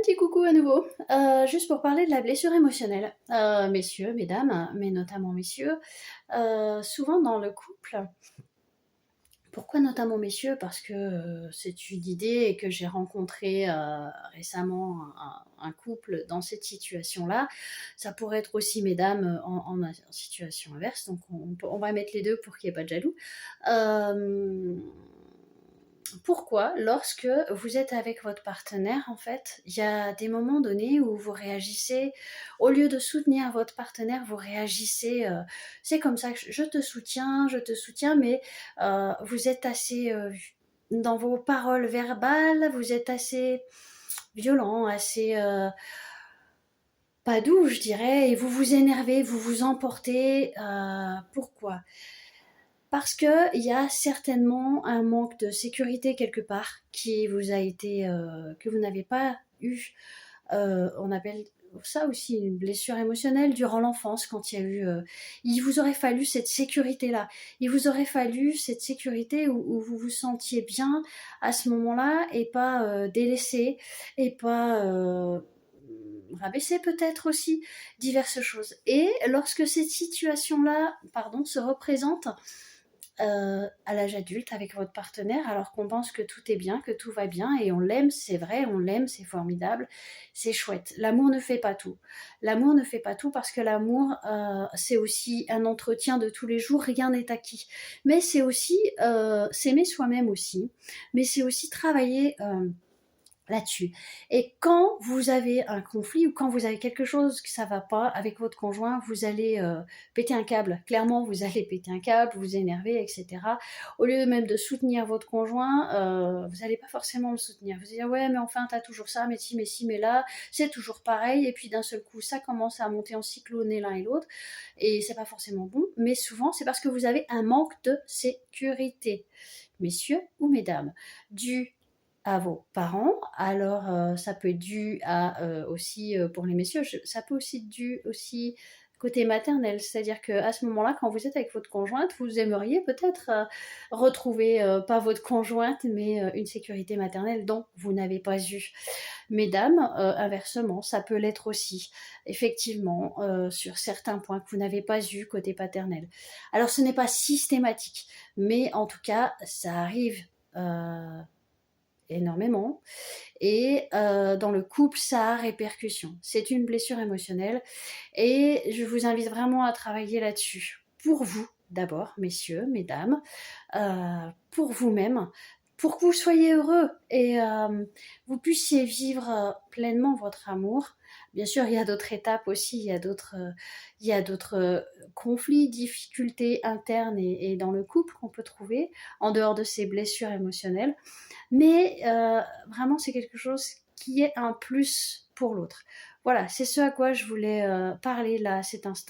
petit coucou à nouveau, juste pour parler de la blessure émotionnelle. Messieurs, mesdames, mais notamment messieurs, souvent dans le couple, pourquoi notamment messieurs? Parce que, c'est une idée et que j'ai rencontré, récemment un couple dans cette situation-là. Ça pourrait être aussi mesdames, en situation inverse, donc on va mettre les 2 pour qu'il y ait pas de jaloux. Hem Pourquoi, lorsque vous êtes avec votre partenaire, en fait, il y a des moments donnés où vous réagissez, au lieu de soutenir votre partenaire, vous réagissez, c'est comme ça que je te soutiens, mais vous êtes assez, dans vos paroles verbales, vous êtes assez violent, assez, pas doux, je dirais, et vous vous énervez, vous vous emportez. Pourquoi? Parce qu'il y a certainement un manque de sécurité quelque part qui vous a été, que vous n'avez pas eu. On appelle ça aussi une blessure émotionnelle durant l'enfance quand il y a eu, il vous aurait fallu cette sécurité-là. Il vous aurait fallu cette sécurité où vous vous sentiez bien à ce moment-là et pas, délaissé et pas, rabaissé peut-être aussi, diverses choses. Et lorsque cette situation-là, pardon, se représente, à l'âge adulte avec votre partenaire alors qu'on pense que tout est bien, que tout va bien et on l'aime, c'est vrai, on l'aime, c'est formidable, c'est chouette. L'amour ne fait pas tout. L'amour ne fait pas tout parce que l'amour, c'est aussi un entretien de tous les jours, rien n'est acquis. Mais c'est aussi, s'aimer soi-même aussi, mais c'est aussi travailler, là-dessus. Et quand vous avez un conflit ou quand vous avez quelque chose que ça va pas avec votre conjoint, vous allez péter un câble. Clairement, vous allez péter un câble, vous énerver, etc. Au lieu même de soutenir votre conjoint, vous n'allez pas forcément le soutenir. Vous allez dire ouais, mais enfin, t'as toujours ça, mais si, mais là, c'est toujours pareil. Et puis d'un seul coup, ça commence à monter en cyclone l'un et l'autre, et c'est pas forcément bon. Mais souvent, c'est parce que vous avez un manque de sécurité, messieurs ou mesdames, dû à vos parents. Alors, ça peut être dû à, aussi, pour les messieurs, ça peut aussi être dû aussi côté maternel. C'est-à-dire qu'à ce moment-là, quand vous êtes avec votre conjointe, vous aimeriez peut-être, retrouver, pas votre conjointe, mais, une sécurité maternelle dont vous n'avez pas eu. Mesdames, inversement, ça peut l'être aussi, effectivement, sur certains points que vous n'avez pas eu côté paternel. Alors ce n'est pas systématique, mais en tout cas, ça arrive, énormément, et dans le couple, ça a répercussion. C'est une blessure émotionnelle et je vous invite vraiment à travailler là-dessus. Pour vous, d'abord, messieurs, mesdames, pour vous-même, pour que vous soyez heureux et vous puissiez vivre, pleinement votre amour. Bien sûr, il y a d'autres étapes aussi, il y a d'autres, conflits, difficultés internes et dans le couple qu'on peut trouver, en dehors de ces blessures émotionnelles. Mais vraiment, c'est quelque chose qui est un plus pour l'autre. Voilà, c'est ce à quoi je voulais, parler là, à cet instant.